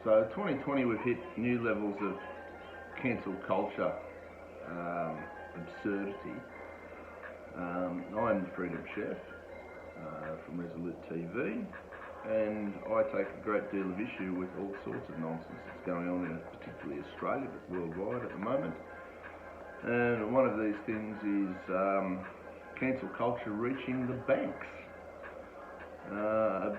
So 2020 we've hit new levels of cancel culture, absurdity. I'm the Freedom Chef from Resolute TV, and I take a great deal of issue with all sorts of nonsense that's going on in particularly Australia, but worldwide at the moment. And one of these things is cancel culture reaching the banks. A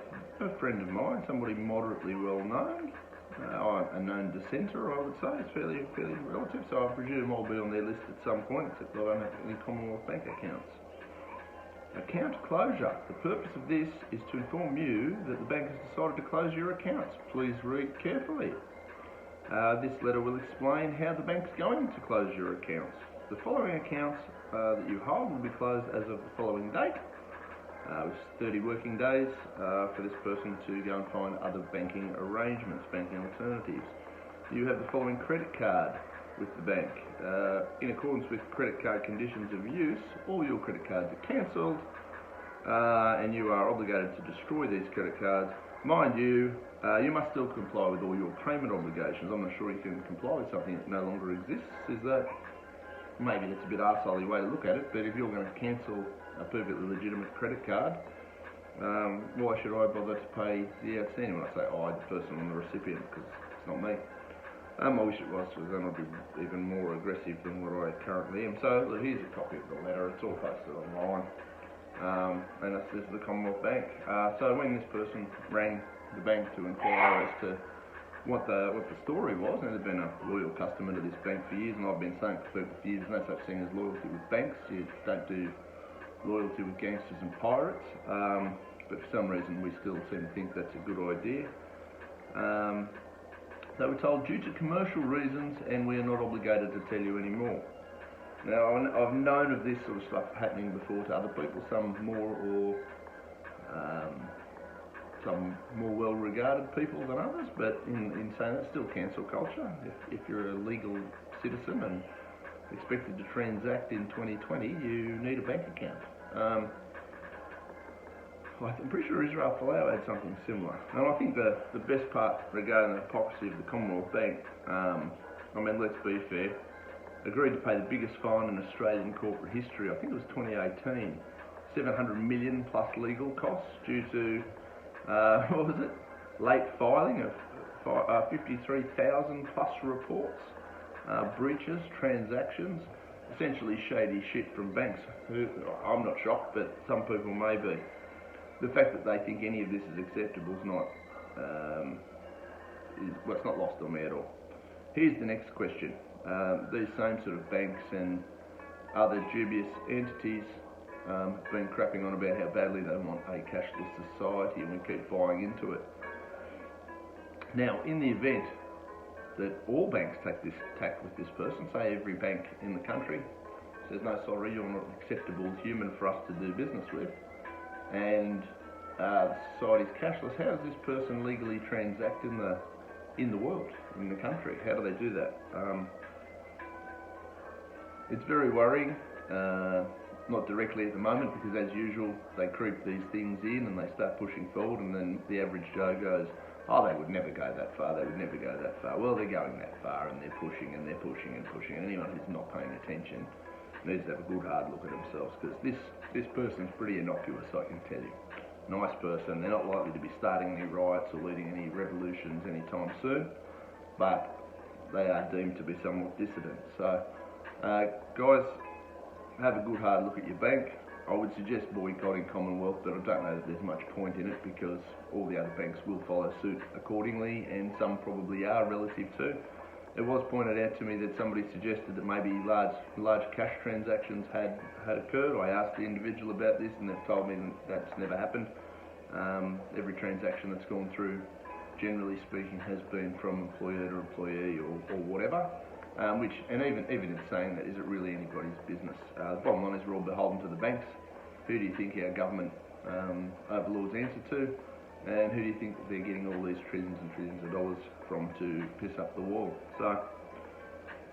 friend of mine, somebody moderately well known, a known dissenter, I would say, it's fairly relative, so I presume I'll be on their list at some point, except I don't have any Commonwealth Bank accounts. Account closure. The purpose of this is to inform you that the bank has decided to close your accounts. Please read carefully. This letter will explain how the bank's going to close your accounts. The following accounts that you hold will be closed as of the following date, which is 30 working days for this person to go and find other banking arrangements, banking alternatives. You have the following credit card with the bank. In accordance with credit card conditions of use, all your credit cards are cancelled and you are obligated to destroy these credit cards. Mind you, you must still comply with all your payment obligations. I'm not sure you can comply with something that no longer exists. Is that, maybe that's a bit arseholy way to look at it, but if you're going to cancel a perfectly legitimate credit card, why should I bother to pay the outstanding? When I say I, the person on the recipient, because it's not me. I wish it was, because then I'd be even more aggressive than what I currently am. So look, here's a copy of the letter. It's all posted online, and this is the Commonwealth Bank. So when this person rang the bank to inquire as to what the story was, and they've been a loyal customer to this bank for years, and I've been saying for years, no such thing as loyalty with banks. You don't do loyalty with gangsters and pirates, but for some reason we still seem to think that's a good idea. They were told due to commercial reasons, and we are not obligated to tell you anymore. Now, I've known of this sort of stuff happening before to other people, some more well-regarded people than others, but in saying that, still cancel culture. If you're a legal citizen and expected to transact in 2020, you need a bank account. I'm pretty sure Israel Folau had something similar. And I think the best part regarding the hypocrisy of the Commonwealth Bank, let's be fair, agreed to pay the biggest fine in Australian corporate history. I think it was 2018, 700 million plus legal costs due to, late filing of 53,000 plus reports, breaches, transactions, essentially shady shit from banks. Who, I'm not shocked, but some people may be. The fact that they think any of this is acceptable is not, it's not lost on me at all. Here's the next question. These same sort of banks and other dubious entities have been crapping on about how badly they want a cashless society, and we keep buying into it. Now, in the event that all banks take this tack with this person, say every bank in the country says, no, sorry, you're not an acceptable human for us to do business with, and society's cashless, how does this person legally transact in the world, in the country? How do they do that? It's very worrying, not directly at the moment, because as usual, they creep these things in and they start pushing forward, and then the average Joe goes, oh, they would never go that far, they would never go that far. Well, they're going that far, and they're pushing and they're pushing and pushing, and anyone who's not paying attention needs to have a good hard look at themselves, because this person's pretty innocuous, I can tell you. Nice person, they're not likely to be starting any riots or leading any revolutions anytime soon, but they are deemed to be somewhat dissident. So, guys, have a good hard look at your bank. I would suggest boycotting Commonwealth, but I don't know that there's much point in it, because all the other banks will follow suit accordingly, and some probably are relative to. It was pointed out to me that somebody suggested that maybe large cash transactions had occurred. I asked the individual about this, and they've told me that's never happened. Every transaction that's gone through, generally speaking, has been from employer to employee or whatever. And even in saying that, is it really anybody's business? The bottom line is we're all beholden to the banks. Who do you think our government overlords answer to? And who do you think they're getting all these trillions and trillions of dollars from to piss up the wall? So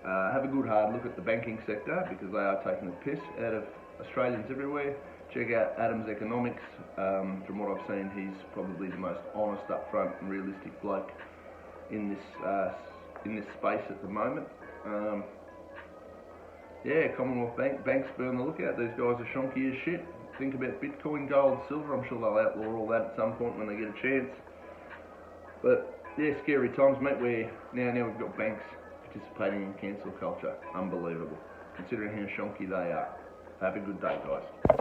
have a good hard look at the banking sector, because they are taking the piss out of Australians everywhere. Check out Adams Economics. From what I've seen, he's probably the most honest, upfront and realistic bloke in this space at the moment. Yeah, Commonwealth Bank's burn the lookout. These guys are shonky as shit. Think about Bitcoin, gold, silver. I'm sure they'll outlaw all that at some point when they get a chance. But yeah, scary times, mate. Where now we've got banks participating in cancel culture. Unbelievable, considering how shonky they are. Have a good day, guys.